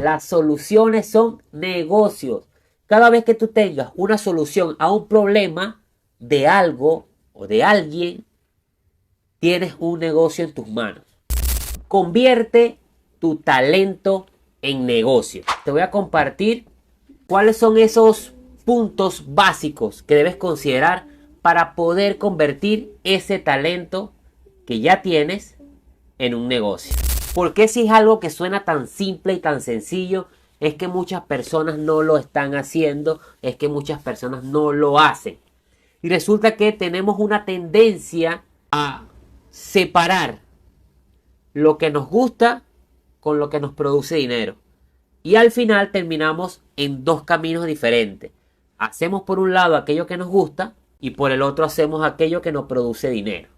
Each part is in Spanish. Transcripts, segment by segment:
Las soluciones son negocios. Cada vez que tú tengas una solución a un problema de algo o de alguien, tienes un negocio en tus manos. Convierte tu talento en negocio. Te voy a compartir cuáles son esos puntos básicos que debes considerar para poder convertir ese talento que ya tienes en un negocio. Porque si es algo que suena tan simple y tan sencillo, es que muchas personas no lo están haciendo, es que muchas personas no lo hacen. Y resulta que tenemos una tendencia a separar lo que nos gusta con lo que nos produce dinero. Y al final terminamos en dos caminos diferentes. Hacemos por un lado aquello que nos gusta y por el otro hacemos aquello que nos produce dinero.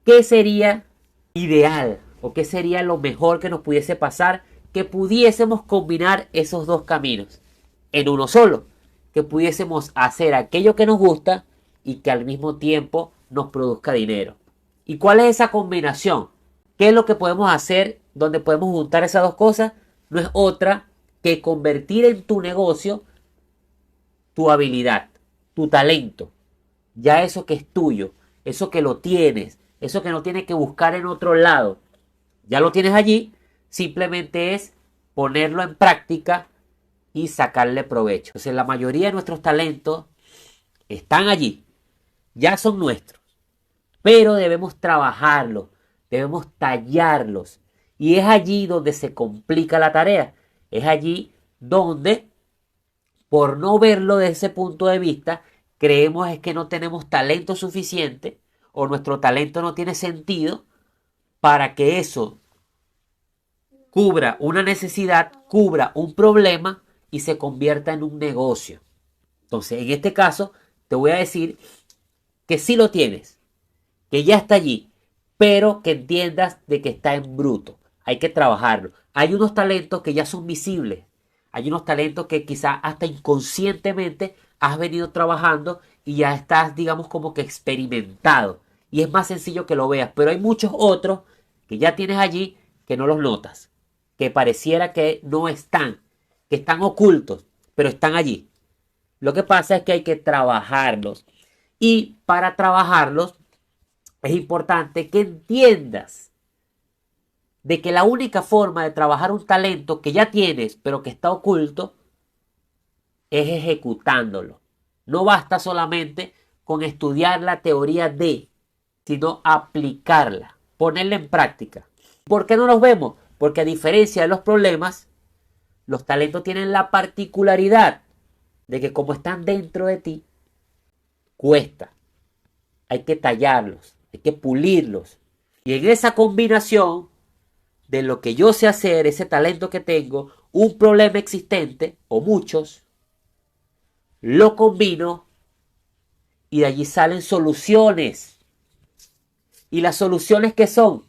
¿Qué sería ideal o qué sería lo mejor que nos pudiese pasar? Que pudiésemos combinar esos dos caminos en uno solo. Que pudiésemos hacer aquello que nos gusta y que al mismo tiempo nos produzca dinero. ¿Y cuál es esa combinación? ¿Qué es lo que podemos hacer donde podemos juntar esas dos cosas? No es otra que convertir en tu negocio tu habilidad, tu talento. Ya eso que es tuyo, eso que lo tienes, eso que no tienes que buscar en otro lado. Ya lo tienes allí, simplemente es ponerlo en práctica y sacarle provecho. Entonces la mayoría de nuestros talentos están allí, ya son nuestros, pero debemos trabajarlos, debemos tallarlos. Y es allí donde se complica la tarea. Es allí donde, por no verlo desde ese punto de vista, creemos es que no tenemos talento suficiente o nuestro talento no tiene sentido para que eso cubra una necesidad, cubra un problema y se convierta en un negocio. Entonces, en este caso, te voy a decir que sí lo tienes, que ya está allí, pero que entiendas de que está en bruto. Hay que trabajarlo. Hay unos talentos que ya son visibles. Hay unos talentos que quizás hasta inconscientemente has venido trabajando y ya estás, digamos, como que experimentado. Y es más sencillo que lo veas. Pero hay muchos otros que ya tienes allí que no los notas. Que pareciera que no están. Que están ocultos, pero están allí. Lo que pasa es que hay que trabajarlos. Y para trabajarlos es importante que entiendas de que la única forma de trabajar un talento que ya tienes, pero que está oculto, es ejecutándolo. No basta solamente con estudiar la teoría de, sino aplicarla, ponerla en práctica. ¿Por qué no los vemos? Porque a diferencia de los problemas, los talentos tienen la particularidad de que como están dentro de ti, cuesta. Hay que tallarlos, hay que pulirlos. Y en esa combinación de lo que yo sé hacer, ese talento que tengo, un problema existente, o muchos, lo combino y de allí salen soluciones. ¿Y las soluciones qué son?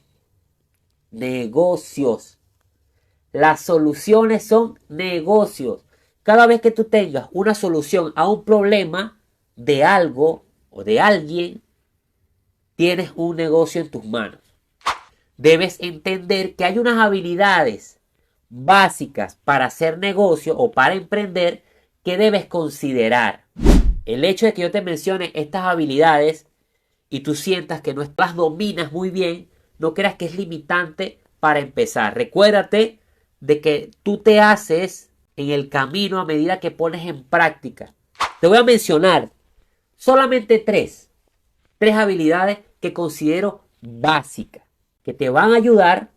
Negocios. Las soluciones son negocios. Cada vez que tú tengas una solución a un problema de algo o de alguien, tienes un negocio en tus manos. Debes entender que hay unas habilidades básicas para hacer negocio o para emprender que debes considerar. El hecho de que yo te mencione estas habilidades y tú sientas que no las dominas muy bien, no creas que es limitante para empezar. Recuérdate de que tú te haces en el camino a medida que pones en práctica. Te voy a mencionar solamente tres habilidades que considero básicas, que te van a ayudar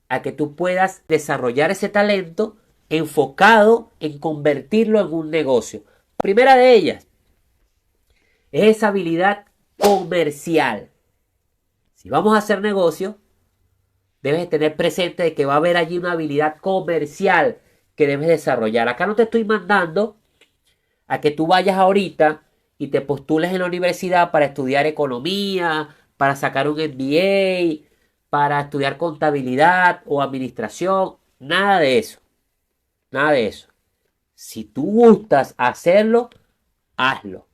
a que tú puedas desarrollar ese talento enfocado en convertirlo en un negocio. La primera de ellas es esa habilidad comercial. Si vamos a hacer negocio, debes tener presente de que va a haber allí una habilidad comercial que debes desarrollar. Acá no te estoy mandando a que tú vayas ahorita y te postules en la universidad para estudiar economía, para sacar un MBA, para estudiar contabilidad o administración. Nada de eso. Nada de eso. Si tú gustas hacerlo, hazlo.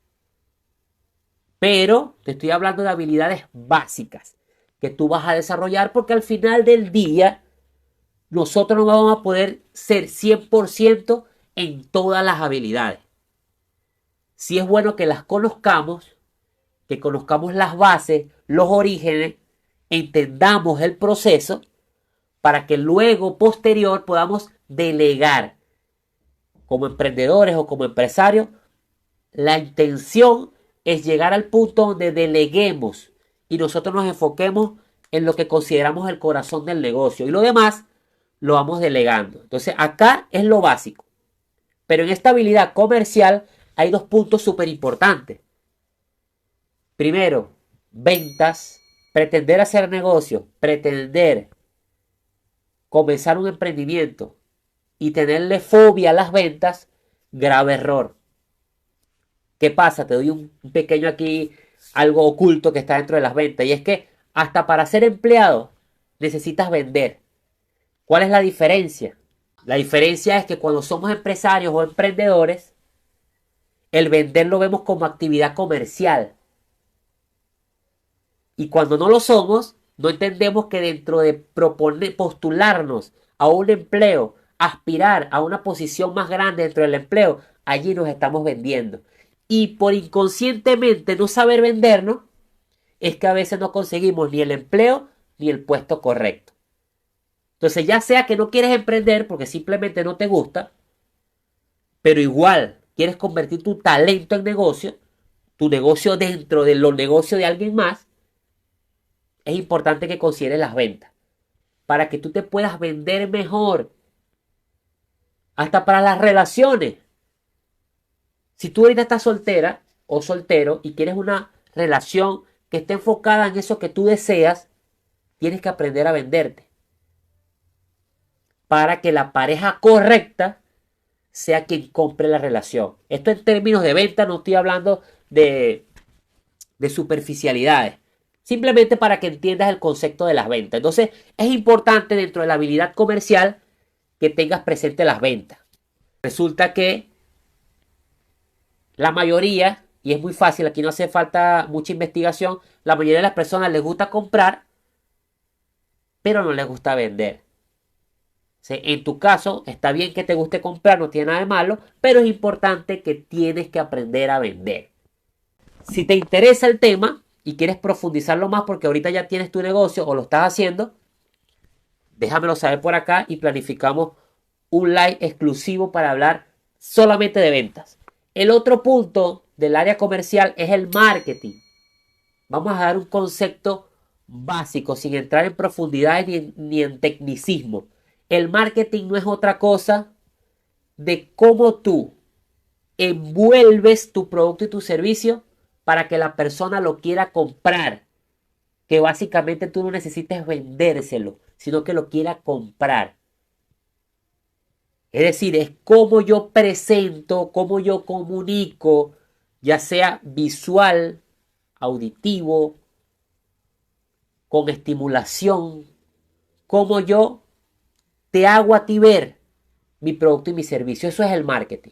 Pero te estoy hablando de habilidades básicas que tú vas a desarrollar porque al final del día nosotros no vamos a poder ser 100% en todas las habilidades. Sí es bueno que las conozcamos, que conozcamos las bases, los orígenes, entendamos el proceso para que luego, posterior, podamos delegar como emprendedores o como empresarios. La intención es llegar al punto donde deleguemos y nosotros nos enfoquemos en lo que consideramos el corazón del negocio y lo demás lo vamos delegando. Entonces acá es lo básico. Pero en esta habilidad comercial hay dos puntos súper importantes. Primero, ventas, pretender hacer negocio, pretender comenzar un emprendimiento y tenerle fobia a las ventas, grave error. ¿Qué pasa? Te doy un pequeño aquí, algo oculto que está dentro de las ventas. Y es que hasta para ser empleado necesitas vender. ¿Cuál es la diferencia? La diferencia es que cuando somos empresarios o emprendedores, el vender lo vemos como actividad comercial. Y cuando no lo somos, no entendemos que dentro de postularnos a un empleo, aspirar a una posición más grande dentro del empleo, allí nos estamos vendiendo. Y por inconscientemente no saber vendernos, es que a veces no conseguimos ni el empleo ni el puesto correcto. Entonces, ya sea que no quieres emprender porque simplemente no te gusta, pero igual quieres convertir tu talento en negocio, tu negocio dentro de los negocios de alguien más, es importante que consideres las ventas para que tú te puedas vender mejor. Hasta para las relaciones. Si tú ahorita estás soltera o soltero y quieres una relación que esté enfocada en eso que tú deseas, tienes que aprender a venderte. Para que la pareja correcta sea quien compre la relación. Esto en términos de venta, no estoy hablando de superficialidades. Simplemente para que entiendas el concepto de las ventas. Entonces, es importante dentro de la habilidad comercial que tengas presente las ventas. Resulta que la mayoría, y es muy fácil, aquí no hace falta mucha investigación, la mayoría de las personas les gusta comprar, pero no les gusta vender. En tu caso, está bien que te guste comprar, no tiene nada de malo, pero es importante que tienes que aprender a vender. Si te interesa el tema y quieres profundizarlo más porque ahorita ya tienes tu negocio o lo estás haciendo, déjamelo saber por acá y planificamos un live exclusivo para hablar solamente de ventas. El otro punto del área comercial es el marketing. Vamos a dar un concepto básico sin entrar en profundidades ni en tecnicismo. El marketing no es otra cosa de cómo tú envuelves tu producto y tu servicio para que la persona lo quiera comprar. Que básicamente tú no necesites vendérselo, sino que lo quiera comprar. Es decir, es cómo yo presento, cómo yo comunico, ya sea visual, auditivo, con estimulación, cómo yo te hago a ti ver mi producto y mi servicio. Eso es el marketing.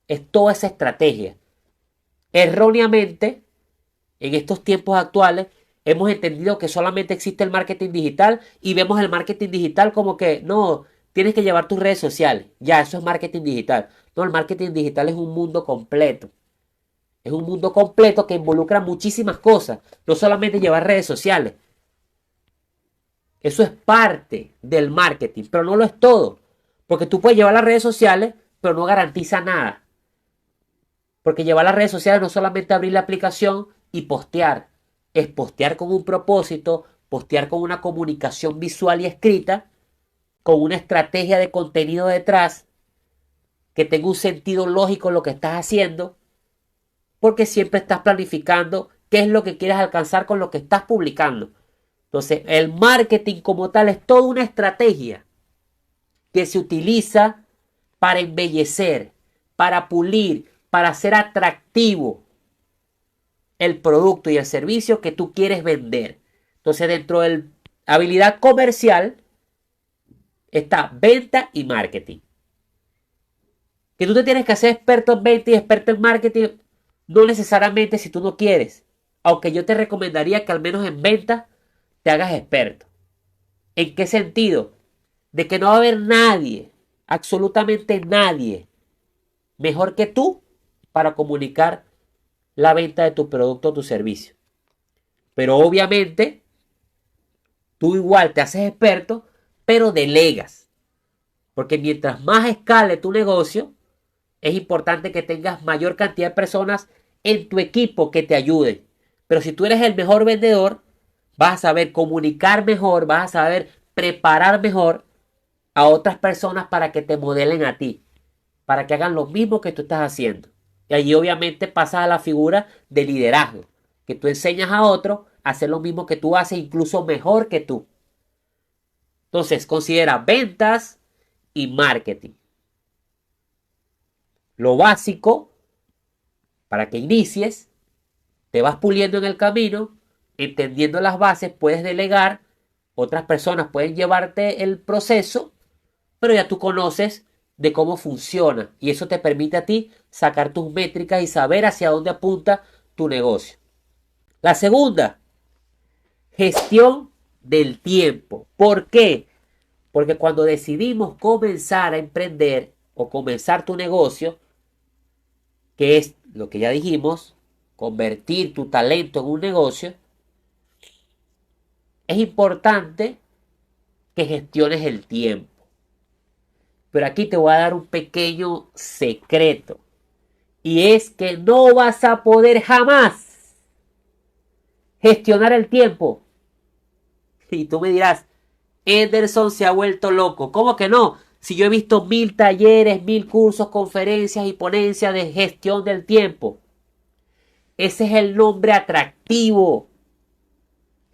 Es toda esa estrategia. Erróneamente, en estos tiempos actuales, hemos entendido que solamente existe el marketing digital y vemos el marketing digital como que no, tienes que llevar tus redes sociales. Ya, eso es marketing digital. No, el marketing digital es un mundo completo. Es un mundo completo que involucra muchísimas cosas. No solamente llevar redes sociales. Eso es parte del marketing, pero no lo es todo. Porque tú puedes llevar las redes sociales, pero no garantiza nada. Porque llevar las redes sociales no solamente abrir la aplicación y postear. Es postear con un propósito, postear con una comunicación visual y escrita, con una estrategia de contenido detrás, que tenga un sentido lógico en lo que estás haciendo, porque siempre estás planificando qué es lo que quieres alcanzar con lo que estás publicando. Entonces, el marketing como tal es toda una estrategia que se utiliza para embellecer, para pulir, para hacer atractivo el producto y el servicio que tú quieres vender. Entonces, dentro de la habilidad comercial está venta y marketing. Que tú te tienes que hacer experto en venta y experto en marketing, no necesariamente si tú no quieres. Aunque yo te recomendaría que al menos en venta te hagas experto. ¿En qué sentido? de que no va a haber nadie, absolutamente nadie, mejor que tú para comunicar la venta de tu producto o tu servicio. Pero obviamente, tú igual te haces experto, pero delegas. Porque mientras más escale tu negocio, es importante que tengas mayor cantidad de personas en tu equipo que te ayuden. Pero si tú eres el mejor vendedor, vas a saber comunicar mejor, vas a saber preparar mejor a otras personas para que te modelen a ti, para que hagan lo mismo que tú estás haciendo. Y allí obviamente pasas a la figura de liderazgo, que tú enseñas a otro a hacer lo mismo que tú haces, incluso mejor que tú. Entonces, considera ventas y marketing. Lo básico para que inicies, te vas puliendo en el camino, entendiendo las bases, puedes delegar, otras personas pueden llevarte el proceso, pero ya tú conoces de cómo funciona y eso te permite a ti sacar tus métricas y saber hacia dónde apunta tu negocio. La segunda, gestión del tiempo. ¿Por qué? Porque cuando decidimos comenzar a emprender o comenzar tu negocio, que es lo que ya dijimos, convertir tu talento en un negocio, es importante que gestiones el tiempo. Pero aquí te voy a dar un pequeño secreto. Y es que no vas a poder jamás gestionar el tiempo. Y tú me dirás, Henderson se ha vuelto loco. ¿Cómo que no? Si yo he visto 1000 talleres, 1000 cursos, conferencias y ponencias de gestión del tiempo. Ese es el nombre atractivo.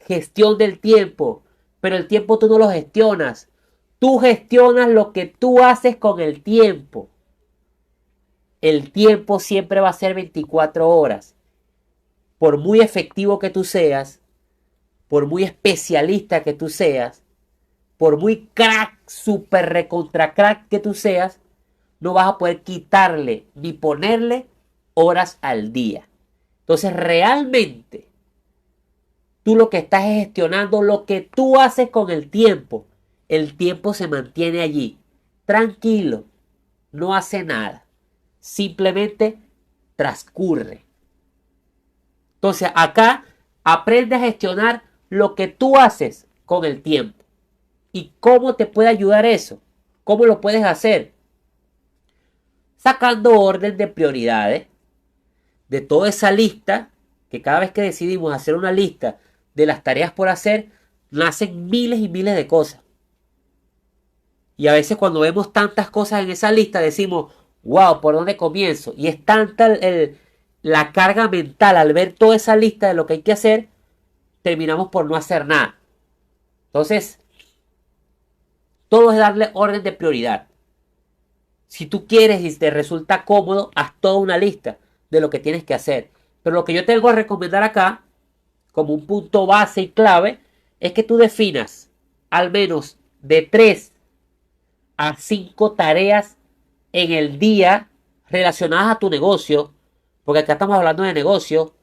Gestión del tiempo. Pero el tiempo tú no lo gestionas. Tú gestionas lo que tú haces con el tiempo. El tiempo siempre va a ser 24 horas. Por muy efectivo que tú seas, por muy especialista que tú seas, por muy crack, super recontra crack que tú seas, no vas a poder quitarle ni ponerle horas al día. Entonces realmente tú lo que estás es gestionando lo que tú haces con el tiempo. El tiempo se mantiene allí, tranquilo, no hace nada, simplemente transcurre. Entonces acá aprende a gestionar lo que tú haces con el tiempo. ¿Y cómo te puede ayudar eso? ¿Cómo lo puedes hacer? Sacando orden de prioridades de toda esa lista, que cada vez que decidimos hacer una lista de las tareas por hacer, nacen miles y miles de cosas. Y a veces cuando vemos tantas cosas en esa lista decimos, wow, ¿por dónde comienzo? Y es tanta la carga mental al ver toda esa lista de lo que hay que hacer, terminamos por no hacer nada. Entonces, todo es darle orden de prioridad. Si tú quieres y te resulta cómodo, haz toda una lista de lo que tienes que hacer. Pero lo que yo te vengo a recomendar acá, como un punto base y clave, es que tú definas al menos de 3 a 5 tareas en el día relacionadas a tu negocio, porque acá estamos hablando de negocio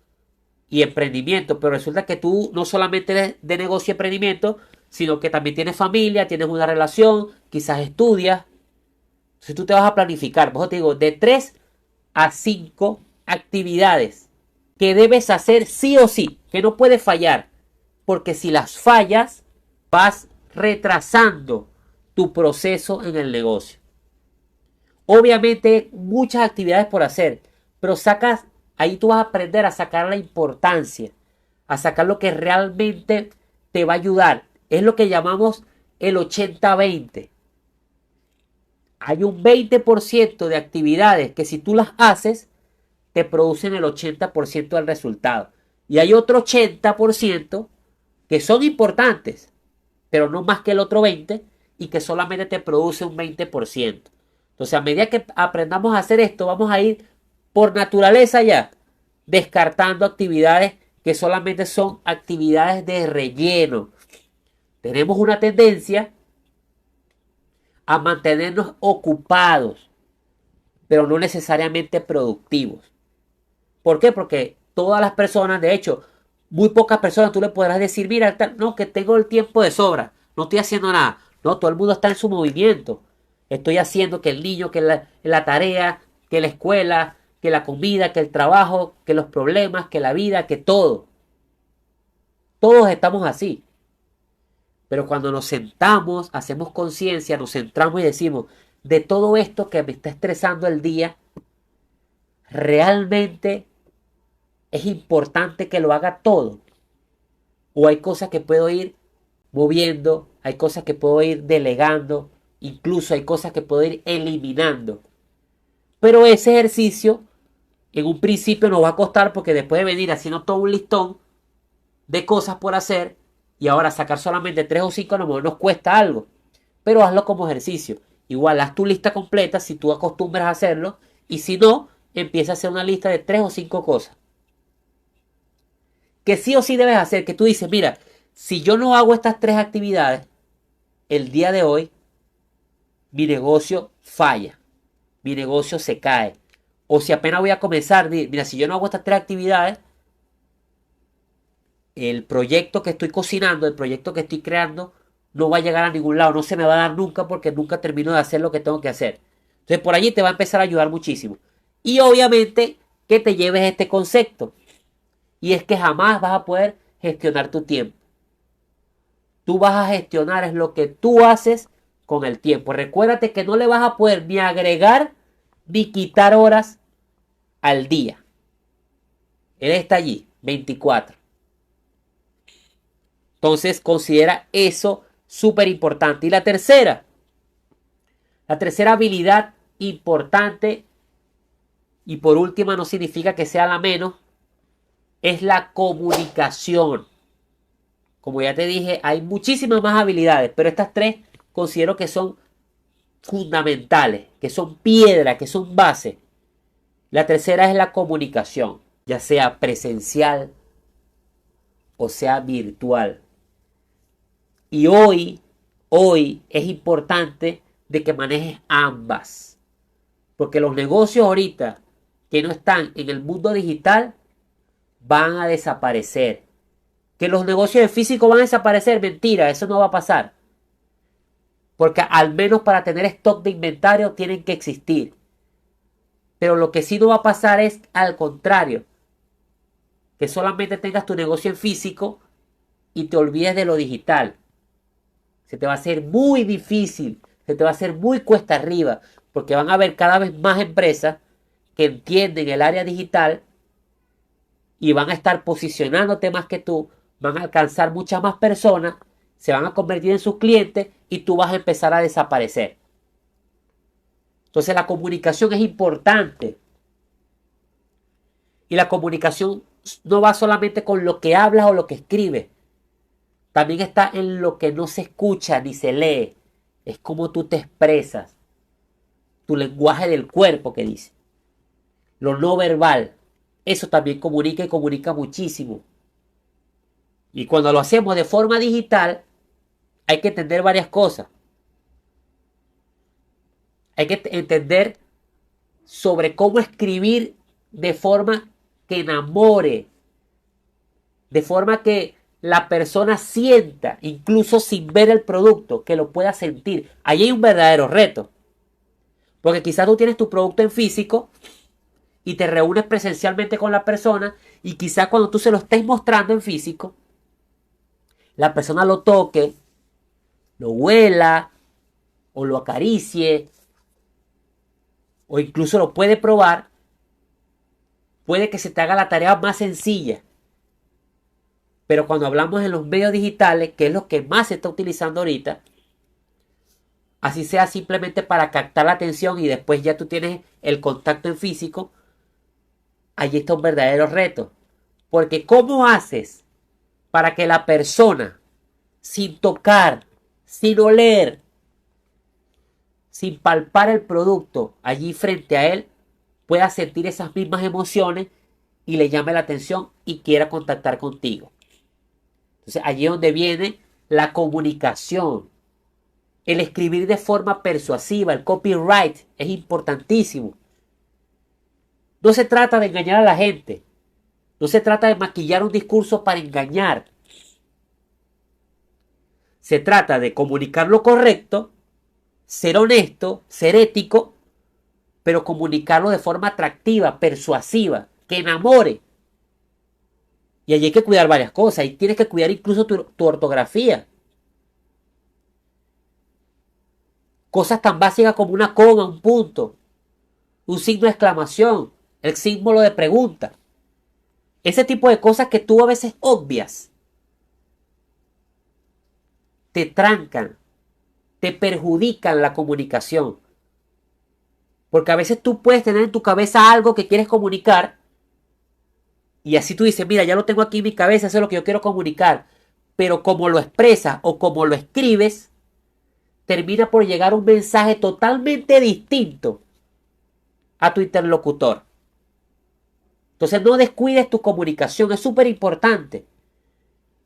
y emprendimiento, pero resulta que tú no solamente eres de negocio y emprendimiento, sino que también tienes familia, tienes una relación, quizás estudias. Entonces tú te vas a planificar, por eso te digo, de 3 a 5 actividades que debes hacer sí o sí, que no puedes fallar, porque si las fallas, vas retrasando tu proceso en el negocio. Obviamente muchas actividades por hacer, pero ahí tú vas a aprender a sacar la importancia, a sacar lo que realmente te va a ayudar. Es lo que llamamos el 80-20. Hay un 20% de actividades que si tú las haces, te producen el 80% del resultado. Y hay otro 80% que son importantes, pero no más que el otro 20% y que solamente te produce un 20%. Entonces, a medida que aprendamos a hacer esto, vamos a ir por naturaleza ya descartando actividades que solamente son actividades de relleno. Tenemos una tendencia a mantenernos ocupados, pero no necesariamente productivos. ¿Por qué? Porque todas las personas, de hecho, muy pocas personas tú le podrás decir, mira, no, que tengo el tiempo de sobra, no estoy haciendo nada. No, todo el mundo está en su movimiento. Estoy haciendo que el niño, que la tarea, que la escuela, que la comida, que el trabajo, que los problemas, que la vida, que todo. Todos estamos así. Pero cuando nos sentamos, hacemos conciencia, nos centramos y decimos, de todo esto que me está estresando el día, ¿realmente es importante que lo haga todo? ¿O hay cosas que puedo ir moviendo, hay cosas que puedo ir delegando, incluso hay cosas que puedo ir eliminando? Pero ese ejercicio en un principio nos va a costar, porque después de venir haciendo todo un listón de cosas por hacer y ahora sacar solamente 3 o 5 a lo mejor nos cuesta algo. Pero hazlo como ejercicio. Igual haz tu lista completa si tú acostumbras a hacerlo, y si no, empieza a hacer una lista de 3 o 5 cosas que sí o sí debes hacer, que tú dices, mira, si yo no hago estas 3 actividades el día de hoy, mi negocio falla, mi negocio se cae. O si apenas voy a comenzar, mira, si yo no hago estas 3 actividades, el proyecto que estoy cocinando, el proyecto que estoy creando, no va a llegar a ningún lado, no se me va a dar nunca, porque nunca termino de hacer lo que tengo que hacer. Entonces por allí te va a empezar a ayudar muchísimo. Y obviamente que te lleves este concepto. Y es que jamás vas a poder gestionar tu tiempo. Tú vas a gestionar es lo que tú haces con el tiempo. Recuérdate que no le vas a poder ni agregar ni quitar horas al día. Él está allí, 24. Entonces considera eso súper importante. Y la tercera habilidad importante, y por última no significa que sea la menos, es la comunicación. Como ya te dije, hay muchísimas más habilidades, pero estas 3 considero que son fundamentales, que son piedra, que son base. La tercera es la comunicación, ya sea presencial o sea virtual. Y hoy es importante de que manejes ambas. Porque los negocios ahorita que no están en el mundo digital van a desaparecer. Que los negocios en físico van a desaparecer, mentira, eso no va a pasar. Porque al menos para tener stock de inventario tienen que existir. Pero lo que sí no va a pasar es al contrario. Que solamente tengas tu negocio en físico y te olvides de lo digital. Se te va a hacer muy difícil, se te va a hacer muy cuesta arriba, porque van a haber cada vez más empresas que entienden el área digital y van a estar posicionándote más que tú, van a alcanzar muchas más personas, se van a convertir en sus clientes y tú vas a empezar a desaparecer. Entonces la comunicación es importante. Y la comunicación no va solamente con lo que hablas o lo que escribes. También está en lo que no se escucha ni se lee. Es como tú te expresas. Tu lenguaje del cuerpo, que dice. Lo no verbal. Eso también comunica, y comunica muchísimo. Y cuando lo hacemos de forma digital, hay que entender varias cosas. Hay que entender sobre cómo escribir de forma que enamore. De forma que la persona sienta, incluso sin ver el producto, que lo pueda sentir. Ahí hay un verdadero reto. Porque quizás tú tienes tu producto en físico y te reúnes presencialmente con la persona, y quizás cuando tú se lo estés mostrando en físico, la persona lo toque, lo huela o lo acaricie o incluso lo puede probar, puede que se te haga la tarea más sencilla. Pero cuando hablamos en los medios digitales, que es lo que más se está utilizando ahorita, así sea simplemente para captar la atención y después ya tú tienes el contacto en físico, allí está un verdadero reto. Porque ¿cómo haces para que la persona, sin tocar, sin oler, sin palpar el producto allí frente a él, pueda sentir esas mismas emociones y le llame la atención y quiera contactar contigo? Entonces allí es donde viene la comunicación, el escribir de forma persuasiva, el copyright es importantísimo. No se trata de engañar a la gente, no se trata de maquillar un discurso para engañar. Se trata de comunicar lo correcto, ser honesto, ser ético, pero comunicarlo de forma atractiva, persuasiva, que enamore. Y allí hay que cuidar varias cosas. Y tienes que cuidar incluso tu ortografía. Cosas tan básicas como una coma, un punto, un signo de exclamación, el símbolo de pregunta. Ese tipo de cosas que tú a veces obvias te trancan, te perjudican la comunicación. Porque a veces tú puedes tener en tu cabeza algo que quieres comunicar y así tú dices, mira, ya lo tengo aquí en mi cabeza, eso es lo que yo quiero comunicar. Pero como lo expresas o como lo escribes, termina por llegar un mensaje totalmente distinto a tu interlocutor. Entonces no descuides tu comunicación, es súper importante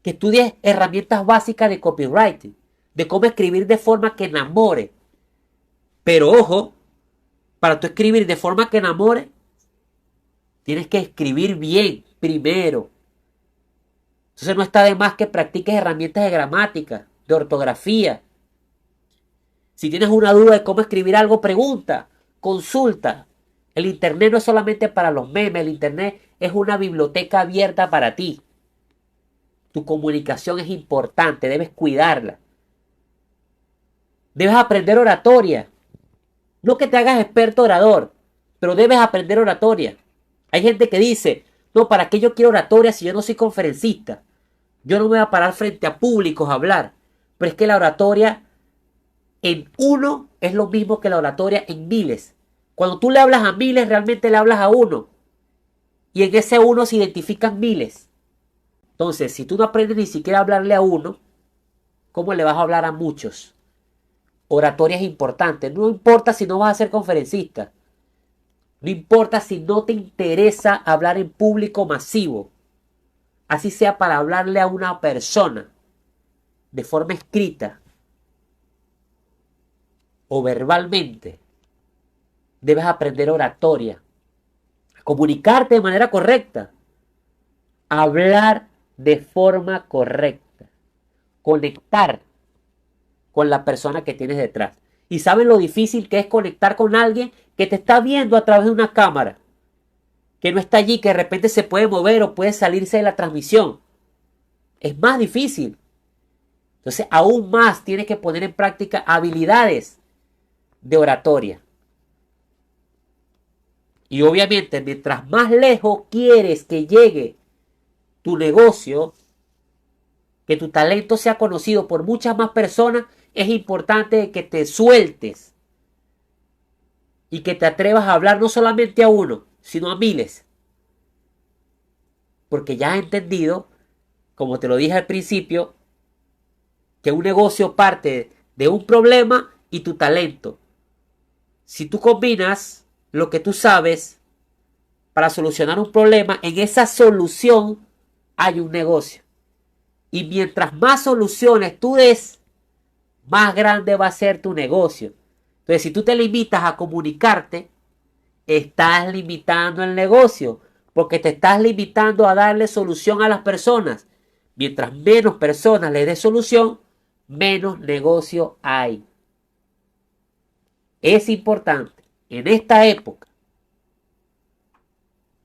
que estudies herramientas básicas de copywriting, de cómo escribir de forma que enamore. Pero ojo, para tú escribir de forma que enamore, tienes que escribir bien primero. Entonces no está de más que practiques herramientas de gramática, de ortografía. Si tienes una duda de cómo escribir algo, pregunta, consulta. El internet no es solamente para los memes, el internet es una biblioteca abierta para ti. Tu comunicación es importante, debes cuidarla. Debes aprender oratoria. No que te hagas experto orador, pero debes aprender oratoria. Hay gente que dice, no, ¿para qué yo quiero oratoria si yo no soy conferencista? Yo no me voy a parar frente a públicos a hablar. Pero es que la oratoria en uno es lo mismo que la oratoria en miles. Cuando tú le hablas a miles, realmente le hablas a uno. Y en ese uno se identifican miles. Entonces, si tú no aprendes ni siquiera a hablarle a uno, ¿cómo le vas a hablar a muchos? Oratoria es importante. No importa si no vas a ser conferencista. No importa si no te interesa hablar en público masivo. Así sea para hablarle a una persona de forma escrita o verbalmente. Debes aprender oratoria. Comunicarte de manera correcta. Hablar de forma correcta. Conectar con la persona que tienes detrás. Y saben lo difícil que es conectar con alguien que te está viendo a través de una cámara. Que no está allí, que de repente se puede mover o puede salirse de la transmisión. Es más difícil. Entonces, aún más tienes que poner en práctica habilidades de oratoria. Y obviamente, mientras más lejos quieres que llegue tu negocio, que tu talento sea conocido por muchas más personas, es importante que te sueltes y que te atrevas a hablar no solamente a uno, sino a miles. Porque ya has entendido, como te lo dije al principio, que un negocio parte de un problema y tu talento. Si tú combinas lo que tú sabes para solucionar un problema, en esa solución hay un negocio. Y mientras más soluciones tú des, más grande va a ser tu negocio. Entonces, si tú te limitas a comunicarte, estás limitando el negocio, porque te estás limitando a darle solución a las personas. Mientras menos personas le des solución, menos negocio hay. Es importante en esta época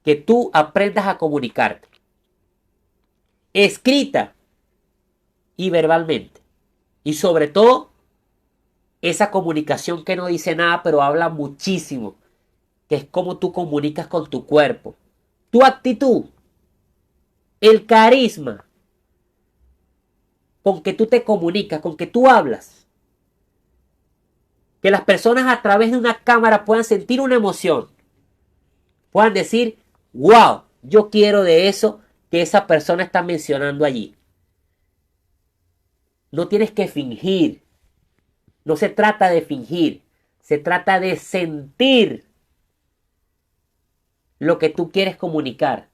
que tú aprendas a comunicarte, escrita y verbalmente. Y sobre todo, esa comunicación que no dice nada, pero habla muchísimo, que es cómo tú comunicas con tu cuerpo, tu actitud, el carisma con que tú te comunicas, con que tú hablas. Que las personas a través de una cámara puedan sentir una emoción, puedan decir, wow, yo quiero de eso que esa persona está mencionando allí. No tienes que fingir. No se trata de fingir. Se trata de sentir lo que tú quieres comunicar.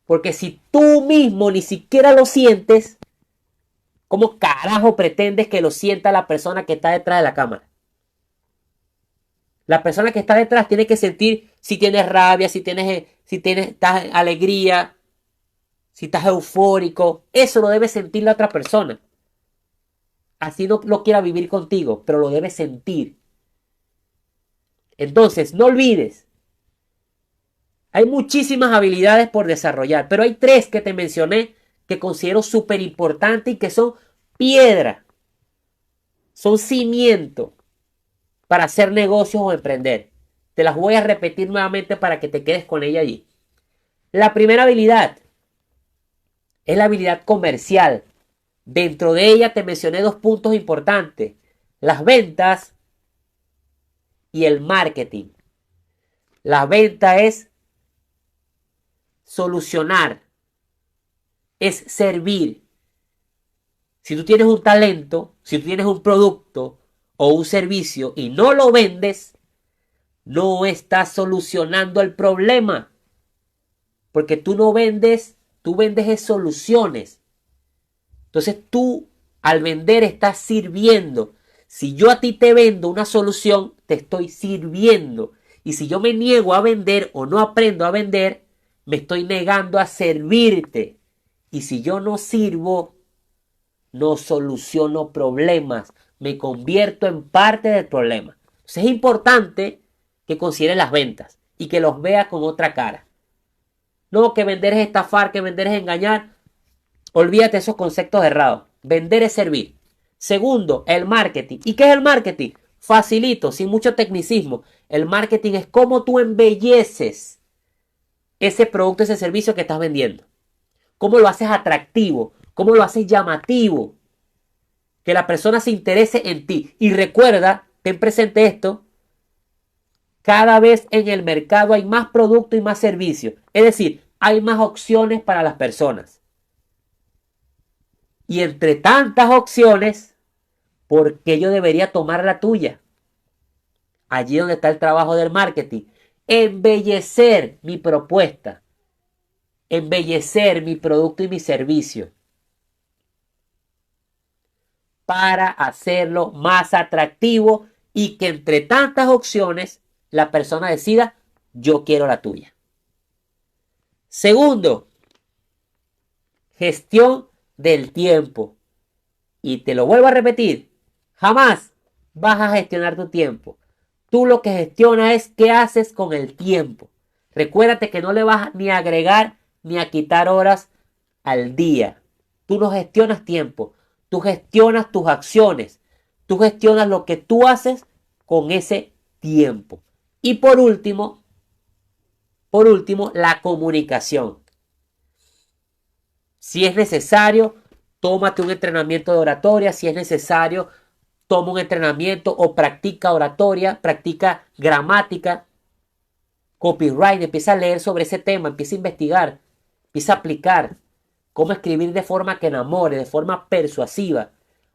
Porque si tú mismo ni siquiera lo sientes, ¿cómo carajo pretendes que lo sienta la persona que está detrás de la cámara? La persona que está detrás tiene que sentir si tienes rabia, estás en alegría, si estás eufórico. Eso lo debe sentir la otra persona. así no lo quiera vivir contigo, pero lo debes sentir. Entonces, no olvides, hay muchísimas habilidades por desarrollar, pero hay 3 que te mencioné que considero súper importantes y que son piedra, son cimiento para hacer negocios o emprender. Te las voy a repetir nuevamente para que te quedes con ella allí. La primera habilidad es la habilidad comercial. Dentro de ella te mencioné 2 puntos importantes: las ventas y el marketing. La venta es solucionar, es servir. Si tú tienes un talento, si tú tienes un producto o un servicio y no lo vendes, no estás solucionando el problema. Porque tú no vendes, tú vendes soluciones. Entonces tú al vender estás sirviendo. Si yo a ti te vendo una solución, te estoy sirviendo. Y si yo me niego a vender o no aprendo a vender, me estoy negando a servirte. Y si yo no sirvo, no soluciono problemas. Me convierto en parte del problema. Entonces es importante que consideres las ventas y que los veas con otra cara. No, que vender es estafar, que vender es engañar. Olvídate esos conceptos errados. Vender es servir. Segundo, el marketing. ¿Y qué es el marketing? Facilito, sin mucho tecnicismo. El marketing es cómo tú embelleces ese producto, ese servicio que estás vendiendo. Cómo lo haces atractivo, cómo lo haces llamativo. Que la persona se interese en ti. Y recuerda, ten presente esto, cada vez en el mercado hay más producto y más servicio. Es decir, hay más opciones para las personas. Y entre tantas opciones, ¿por qué yo debería tomar la tuya? Allí donde está el trabajo del marketing. Embellecer mi propuesta. Embellecer mi producto y mi servicio. Para hacerlo más atractivo y que entre tantas opciones la persona decida, yo quiero la tuya. Segundo, gestión del tiempo. Y te lo vuelvo a repetir, jamás vas a gestionar tu tiempo. Tú lo que gestionas es qué haces con el tiempo. Recuérdate que no le vas ni a agregar ni a quitar horas al día. Tú no gestionas tiempo. Tú gestionas tus acciones. Tú gestionas lo que tú haces con ese tiempo. Y por último, la comunicación. Si es necesario, tómate un entrenamiento de oratoria. Si es necesario, toma un entrenamiento o practica oratoria, practica gramática, copyright, empieza a leer sobre ese tema, empieza a investigar, empieza a aplicar cómo escribir de forma que enamore, de forma persuasiva.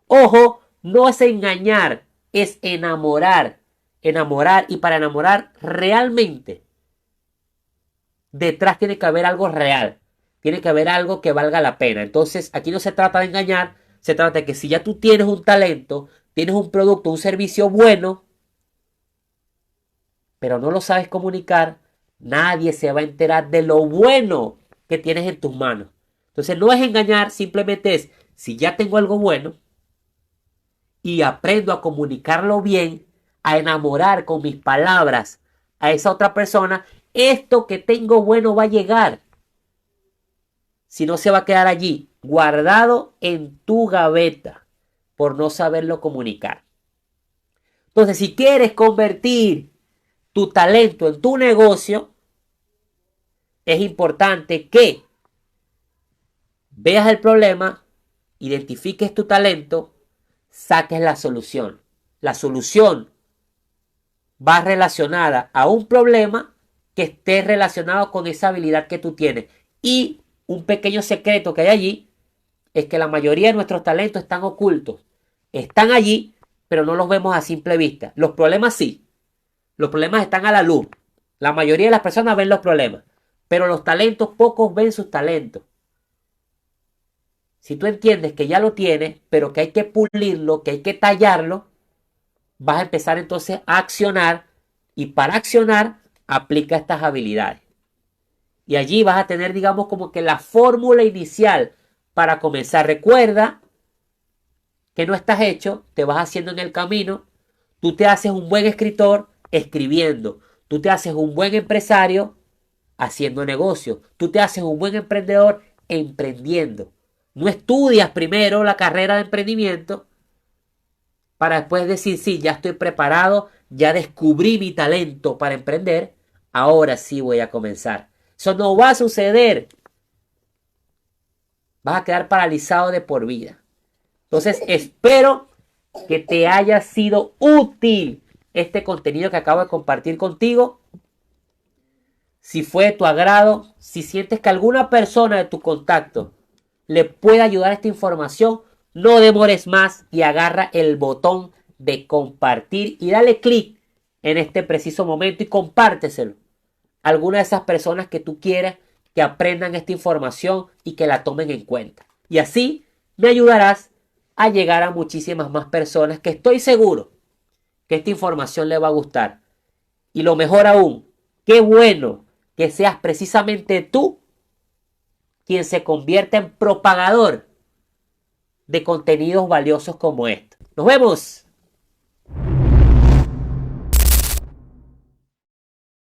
Ojo, no es engañar, es enamorar. Enamorar, y para enamorar realmente, detrás tiene que haber algo real. Tiene que haber algo que valga la pena. Entonces, aquí no se trata de engañar, se trata de que si ya tú tienes un talento, tienes un producto, un servicio bueno, pero no lo sabes comunicar, nadie se va a enterar de lo bueno que tienes en tus manos. Entonces, no es engañar, simplemente es, si ya tengo algo bueno y aprendo a comunicarlo bien, a enamorar con mis palabras a esa otra persona, esto que tengo bueno va a llegar. Si no, se va a quedar allí, guardado en tu gaveta, por no saberlo comunicar. Entonces, si quieres convertir tu talento en tu negocio, es importante que veas el problema, identifiques tu talento, saques la solución. La solución va relacionada a un problema que esté relacionado con esa habilidad que tú tienes. Y un pequeño secreto que hay allí es que la mayoría de nuestros talentos están ocultos. Están allí, pero no los vemos a simple vista. Los problemas sí. Los problemas están a la luz. La mayoría de las personas ven los problemas, pero los talentos, pocos ven sus talentos. Si tú entiendes que ya lo tienes, pero que hay que pulirlo, que hay que tallarlo, vas a empezar entonces a accionar, y para accionar aplica estas habilidades. Y allí vas a tener, digamos, como que la fórmula inicial para comenzar. Recuerda que no estás hecho, te vas haciendo en el camino. Tú te haces un buen escritor escribiendo. Tú te haces un buen empresario haciendo negocio. Tú te haces un buen emprendedor emprendiendo. No estudias primero la carrera de emprendimiento para después decir, sí, ya estoy preparado, ya descubrí mi talento para emprender, ahora sí voy a comenzar. Eso no va a suceder. Vas a quedar paralizado de por vida. Entonces, espero que te haya sido útil este contenido que acabo de compartir contigo. Si fue de tu agrado, si sientes que alguna persona de tu contacto le puede ayudar esta información, no demores más y agarra el botón de compartir y dale clic en este preciso momento y compárteselo a alguna de esas personas que tú quieras que aprendan esta información y que la tomen en cuenta. Y así me ayudarás a llegar a muchísimas más personas que estoy seguro que esta información le va a gustar. Y lo mejor aún, qué bueno que seas precisamente tú quien se convierta en propagador de contenidos valiosos como este. Nos vemos.